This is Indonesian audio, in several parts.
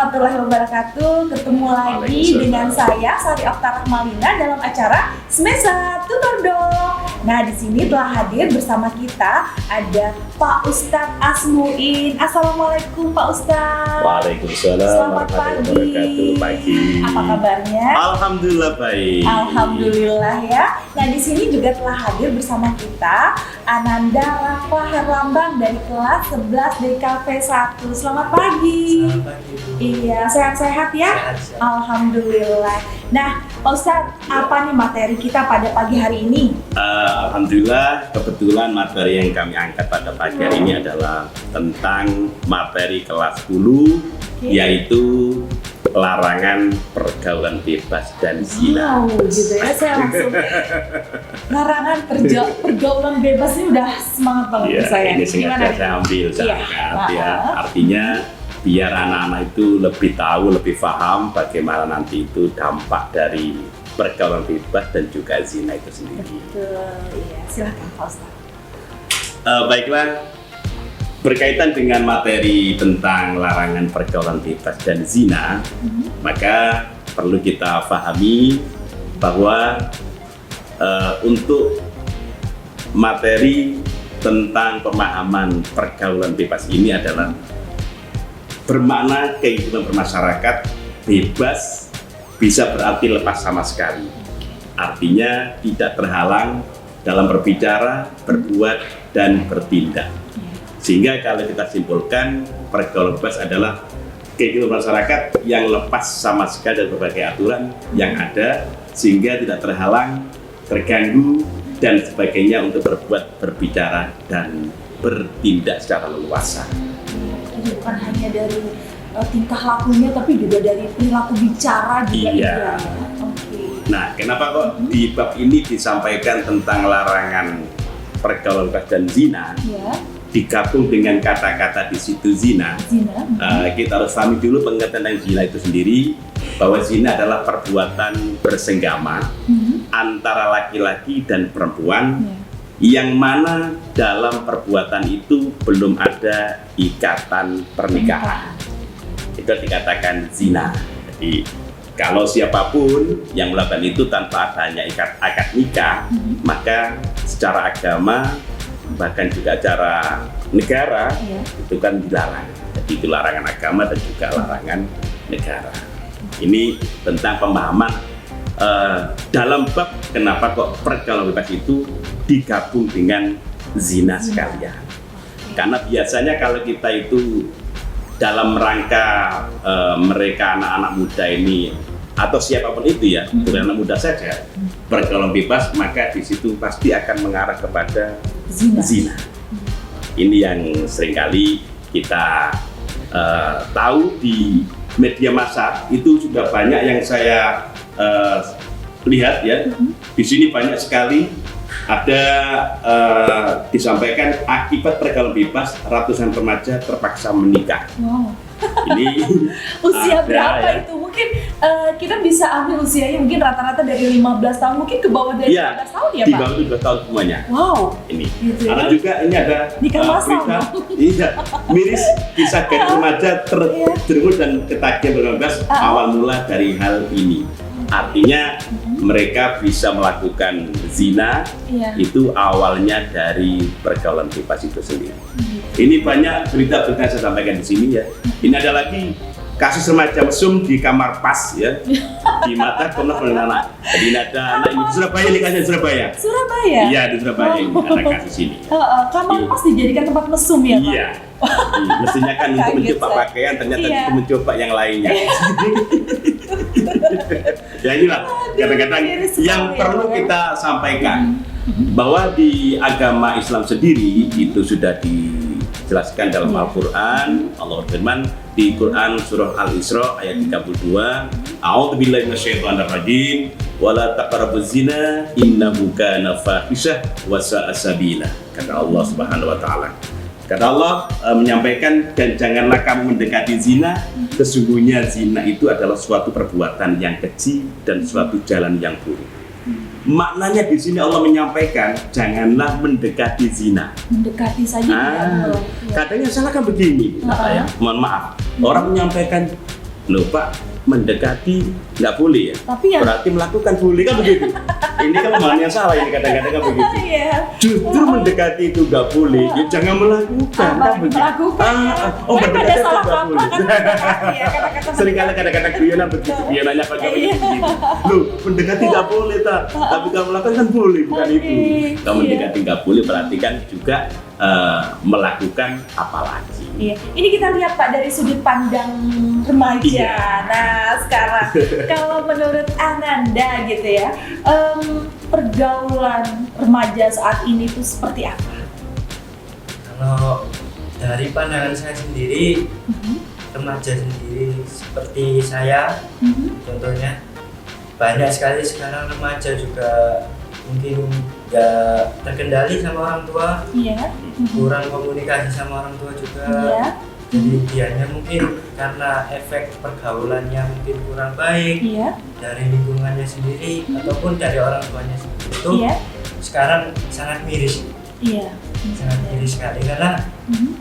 warahmatullahi wabarakatuh. Ketemu lagi dengan saya Sari Okta Rahmalina dalam acara Semesa Tutor Dong. Nah, di sini telah hadir bersama kita ada Pak Ustadz Asmuin. Assalamualaikum Pak Ustadz. Waalaikumsalam. Selamat pagi. Apa kabarnya? Alhamdulillah baik. Alhamdulillah ya. Nah, di sini juga telah hadir bersama kita Ananda Rafa Herlambang dari kelas 11 DKV 1. Selamat pagi. Iya, sehat-sehat ya? Sehat. Alhamdulillah. Nah, Pak Ustadz, apa nih materi kita pada pagi hari ini? Alhamdulillah, kebetulan materi yang kami angkat pada pagi hari ini adalah tentang materi kelas 10, yaitu larangan pergaulan bebas dan zina. Wow, gitu ya, saya langsung larangan pergaulan bebas ini udah semangat banget Ya, saya. ini sengaja saya ambil, saya angkat ya. Artinya biar anak-anak itu lebih tahu, lebih paham bagaimana nanti itu dampak dari pergaulan bebas dan juga zina itu sendiri. Betul, iya. Silakan Pak Ustadz. Baiklah, berkaitan dengan materi tentang larangan pergaulan bebas dan zina, maka perlu kita pahami bahwa untuk materi tentang pemahaman pergaulan bebas ini adalah bermakna kehidupan bermasyarakat bebas bisa berarti lepas sama sekali. Artinya tidak terhalang dalam berbicara, berbuat, dan bertindak. Sehingga kalau kita simpulkan, pergaulan bebas adalah kehidupan masyarakat yang lepas sama sekali dari berbagai aturan yang ada, sehingga tidak terhalang, terganggu, dan sebagainya untuk berbuat, berbicara, dan bertindak secara leluasa. Jadi bukan hanya dari tingkah lakunya, tapi juga dari perilaku bicara juga. Iya. Oke. Nah, kenapa kok di bab ini disampaikan tentang larangan pergaulan bebas dan zina? Ya. Digabung dengan kata-kata di situ zina. Zina. Kita harus pahami dulu pengertian dari zina itu sendiri, bahwa zina adalah perbuatan bersenggama antara laki-laki dan perempuan, yang mana dalam perbuatan itu belum ada ikatan pernikahan. Itu dikatakan zina. Jadi kalau siapapun yang melakukan itu tanpa adanya akad nikah, maka secara agama bahkan juga secara negara itu kan dilarang. Jadi itu larangan agama dan juga larangan negara. Ini tentang pemahaman dalam bab kenapa kok pergaulan bebas itu digabung dengan zina sekalian. Karena biasanya kalau kita itu dalam rangka mereka anak-anak muda ini atau siapapun itu ya, bukan anak muda saja, pergaulan bebas, maka di situ pasti akan mengarah kepada zina. Ini yang seringkali kita tahu di media massa, itu sudah banyak yang saya lihat ya. Di sini banyak sekali ada disampaikan akibat pergaulan bebas ratusan remaja terpaksa menikah. Wow. Ini usia ada, berapa ya. itu? Mungkin kita bisa ambil usianya mungkin rata-rata dari 15 tahun, mungkin ke bawah dari 15 tahun ya di Pak? bawah 15 tahun semuanya. Wow. Ini. Gitu ya. Ada juga ini ada Nikah masal, berita, dong. iya, miris kisah gadis remaja terjerumus dan ketagihan pergaulan bebas awal mula dari hal ini. Artinya mereka bisa melakukan zina itu awalnya dari pergaulan bebas itu sendiri. Ini banyak berita-berita yang saya sampaikan di sini ya. Ini ada lagi kasus remaja mesum di kamar pas ya, di mata Komnas Perlindungan Anak. Jadi ini ada anak ini di Surabaya, nikahnya di Surabaya. Surabaya? Iya, di Surabaya ini ada kasus ini. Kamar pas dijadikan tempat mesum ya Pak? Iya. Mestinya kan untuk mencoba pakaian, ternyata itu mencoba yang lainnya. Ya inilah kadang-kadang yang perlu kita sampaikan, bahwa di agama Islam sendiri itu sudah dijelaskan dalam Al-Quran. Allah berfirman di Quran surah Al-Isra ayat 32, A'udzubillahi minasyaitonir rajim, wala taqrabuz zina innahu kana fahisyah wa sa'a sabila. Kata Allah Subhanahu wa taala. Kata Allah menyampaikan, dan janganlah kamu mendekati zina, sesungguhnya zina itu adalah suatu perbuatan yang keji dan suatu jalan yang buruk. Maknanya di sini Allah menyampaikan janganlah mendekati zina. Mendekati saja tidak boleh. Kadang yang salah kan begini, mohon maaf, orang menyampaikan Loh Pak, mendekati nggak boleh ya? Tapi yang Berarti melakukan boleh kan begitu? Ini kan pemahaman yang salah ini kadang-kadang kan begitu. Iya. Justru mendekati itu nggak boleh, ya jangan melakukan kan begitu. Melakukan. Oh Kan ada mendekati itu salah nggak kaprah boleh. kan mendekati ya, kata-kata Seringkali kadang-kadang guyonan begitu, guyonannya pakai Iya. begitu. Loh, mendekati nggak boleh tak, tapi kalau melakukan kan boleh, bukan Oke, itu. Kalau iya. mendekati nggak boleh berarti kan juga melakukan apa lagi. Iya, ini kita lihat Pak dari sudut pandang remaja. Iya. Nah, sekarang kalau menurut Ananda gitu ya, pergaulan remaja saat ini tuh seperti apa? Kalau dari pandangan saya sendiri, remaja sendiri seperti saya, contohnya banyak sekali sekarang remaja juga mungkin nggak terkendali sama orang tua, Iya. kurang komunikasi sama orang tua juga. Iya. Jadi dianya mungkin karena efek pergaulannya mungkin kurang baik Iya. dari lingkungannya sendiri ataupun dari orang tuanya sendiri, itu Iya. sekarang sangat miris, Iya. sangat miris sekali karena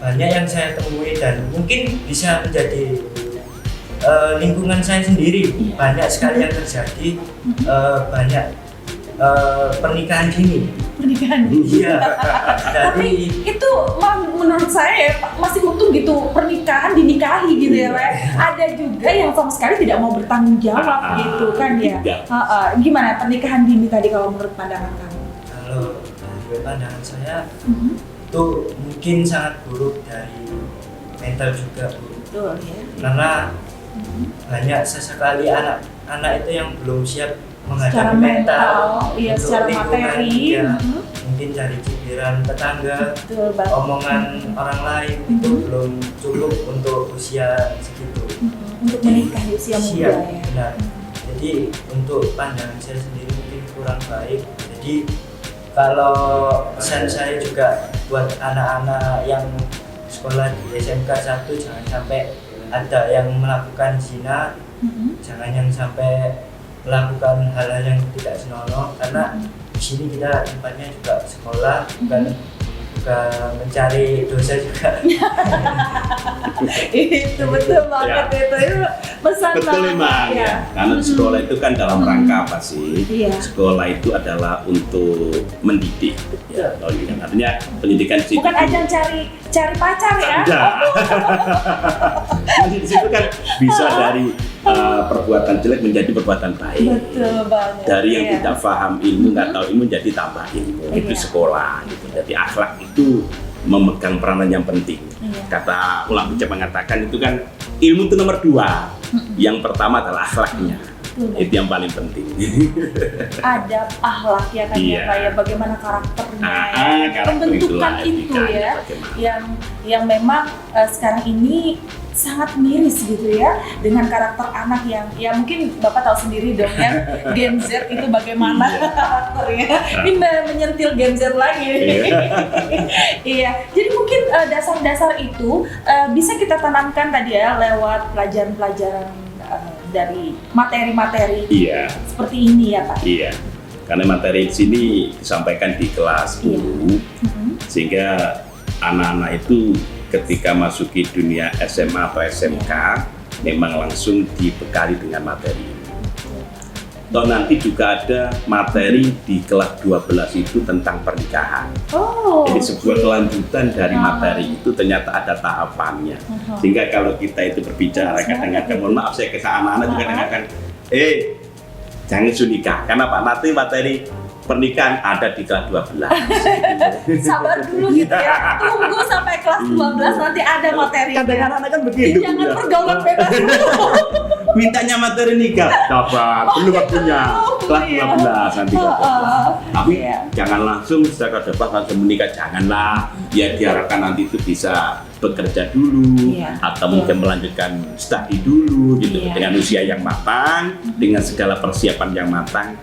banyak yang saya temui dan mungkin bisa menjadi lingkungan saya sendiri. Iya. Banyak sekali yang terjadi, banyak pernikahan dini. Pernikahan. Iya. Tapi Dari itu menurut saya ya, Pak, masih untung gitu pernikahan dinikahi gitu ya, Pak. Ada juga yang sama sekali tidak mau bertanggung jawab gitu kan ya. Tidak. Gimana pernikahan dini tadi kalau menurut pandangan kamu? kalau dari pandangan saya itu mungkin sangat buruk dari mental juga, Bu. Betul ya. Karena banyak sesekali anak-anak itu yang belum siap Secara menghadapi mental, iya untuk secara lingkungan, materi. ya. Mungkin dari cibiran tetangga, Betul banget. omongan orang lain itu belum cukup untuk usia segitu. Untuk menikah di usia muda Siap, ya. benar. Jadi untuk pandangan saya sendiri mungkin kurang baik. Jadi kalau pesan saya juga buat anak-anak yang sekolah di SMK 1, jangan sampai ada yang melakukan zina, jangan yang sampai melakukan hal-hal yang tidak senonoh, karena di sini kita tempatnya juga sekolah, bukan mencari dosa juga. Itu betul banget itu pesan Betul banget, memang ya. Karena sekolah itu kan dalam rangka apa sih? Iya. Sekolah itu adalah untuk mendidik. Ya, kalau ini kan artinya pendidikan sih. Bukan ajang cari pacar ya. Tidak. Jadi di situ kan bisa dari perbuatan jelek menjadi perbuatan baik. Betul banget. Dari yang Iya. tidak paham ilmu, nggak tahu ilmu jadi tambah ilmu. Itu Iya. sekolah gitu. Jadi akhlak itu memegang peranan yang penting. Iya. Kata ulama bijak mengatakan itu kan ilmu itu nomor 2. Yang pertama adalah akhlaknya. Betul. Itu yang paling penting. Ada akhlak ya kan Iya. ya, kayak bagaimana karakternya, Karakter pembentukan itulah itu etikanya ya, bagaimana. yang memang sekarang ini sangat miris gitu ya dengan karakter anak yang ya mungkin Bapak tahu sendiri dong ya Gen Z itu bagaimana Iya. karakternya. Ini menyentil Gen Z lagi. Iya, jadi mungkin dasar-dasar itu bisa kita tanamkan tadi ya lewat pelajaran-pelajaran dari materi-materi Iya, seperti ini ya Pak. iya. Karena materi di sini disampaikan di kelas Iya. dulu, sehingga anak-anak itu ketika masuki dunia SMA atau SMK memang langsung dibekali dengan materi ini. Toh nanti juga ada materi di kelas 12 itu tentang pernikahan. Oh. Jadi sebuah kelanjutan dari Ah. materi itu ternyata ada tahapannya. Sehingga kalau kita itu berbicara kadang-kadang, mohon maaf saya kesal anak-anak juga kadang-kadang, jangan sunikah. Karena Pak nanti materi pernikahan ada di kelas 12. Sabar dulu gitu ya. Tunggu sampai kelas 12 nanti ada materinya. Kadang-kadang anak kan begitu. Jangan pergaulan bebas dulu. Mintanya materi nikah, dapat belum waktunya. Kelas 12 nanti dapat. Tapi Iya. jangan langsung secara dapat langsung menikah, janganlah. Ya diharapkan nanti itu bisa bekerja dulu Iya. atau mungkin melanjutkan studi dulu gitu Iya. dengan usia yang matang, dengan segala persiapan yang matang.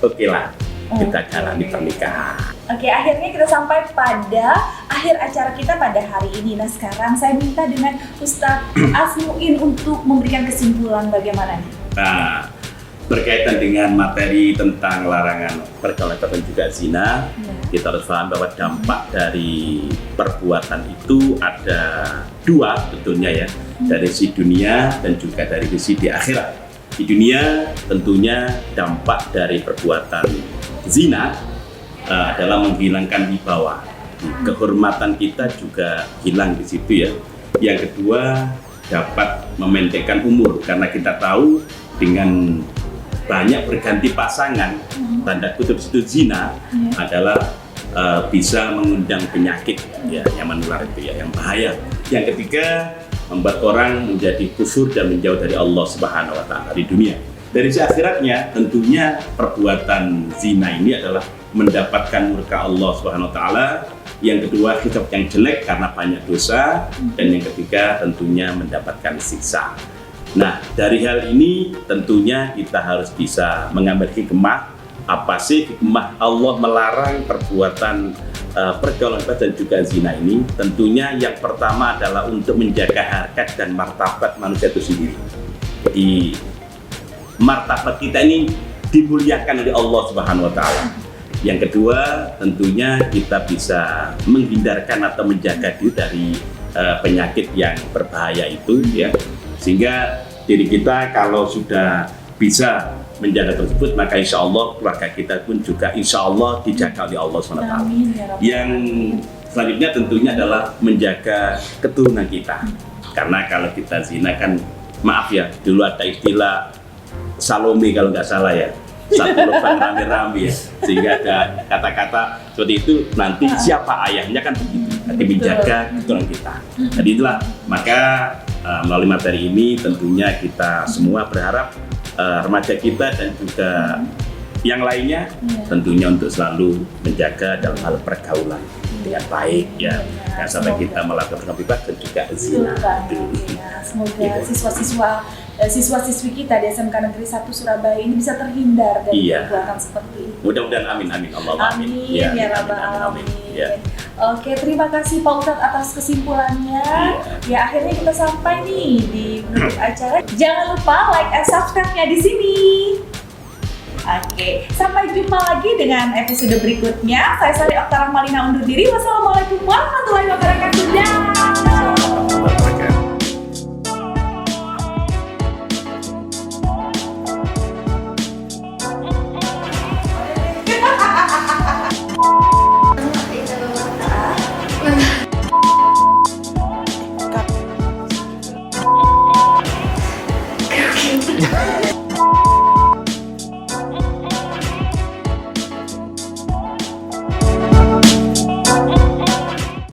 Oke lah, kita jalani pernikahan. Oke, akhirnya kita sampai pada akhir acara kita pada hari ini. Nah, sekarang saya minta dengan Ustadz Asmuin untuk memberikan kesimpulan bagaimana nih? Nah, berkaitan dengan materi tentang larangan pergaulan dan juga zina, kita harus paham bahwa dampak dari perbuatan itu ada dua tentunya ya, dari sisi dunia dan juga dari sisi di akhirat. Di dunia tentunya dampak dari perbuatan zina adalah menghilangkan wibawa, kehormatan kita juga hilang di situ ya. Yang kedua, dapat memendekkan umur karena kita tahu dengan banyak berganti pasangan, tanda kutip itu zina adalah bisa mengundang penyakit ya yang menular itu ya, yang bahaya. Yang ketiga, membuat orang menjadi kufur dan menjauh dari Allah Subhanahu wa taala di dunia. Dari sisi akhiratnya tentunya perbuatan zina ini adalah mendapatkan murka Allah Subhanahu wa taala. Yang kedua, hisab yang jelek karena banyak dosa, dan yang ketiga tentunya mendapatkan siksa. Nah, dari hal ini tentunya kita harus bisa mengambil hikmah. Apa sih hikmah Allah melarang perbuatan pergaulan bebas dan juga zina ini? Tentunya yang pertama adalah untuk menjaga harkat dan martabat manusia itu sendiri. Jadi martabat kita ini dimuliakan oleh Allah Subhanahu wa taala. Yang kedua, tentunya kita bisa menghindarkan atau menjaga diri dari penyakit yang berbahaya itu ya. Sehingga diri kita kalau sudah bisa menjaga tersebut, maka insya Allah keluarga kita pun juga insya Allah dijaga oleh Allah SWT. Yang selanjutnya tentunya adalah menjaga keturunan kita. Karena kalau kita zina kan, maaf ya, dulu ada istilah Salome kalau nggak salah ya, satu lubang rame-rame ya, sehingga ada kata-kata seperti itu, nanti siapa ayahnya kan begitu, nanti menjaga keturunan kita. Jadi itulah, maka melalui materi ini tentunya kita semua berharap remaja kita dan juga yang lainnya tentunya untuk selalu menjaga dalam hal pergaulan dengan baik ya, jangan sampai kita melakukan pergaulan bebas dan juga zina. Semoga siswa-siswi kita di SMK Negeri 1 Surabaya ini bisa terhindar dari perbuatan seperti ini. Mudah-mudahan amin Allah amin. Ya rabbal alamin. Oke, terima kasih Pak Ustadz atas kesimpulannya. Ya, akhirnya kita sampai nih di penutup acara. Jangan lupa like and subscribe-nya di sini. Oke, sampai jumpa lagi dengan episode berikutnya. Saya Sari Oktara Malina undur diri. Wassalamualaikum warahmatullahi wabarakatuh. Nah,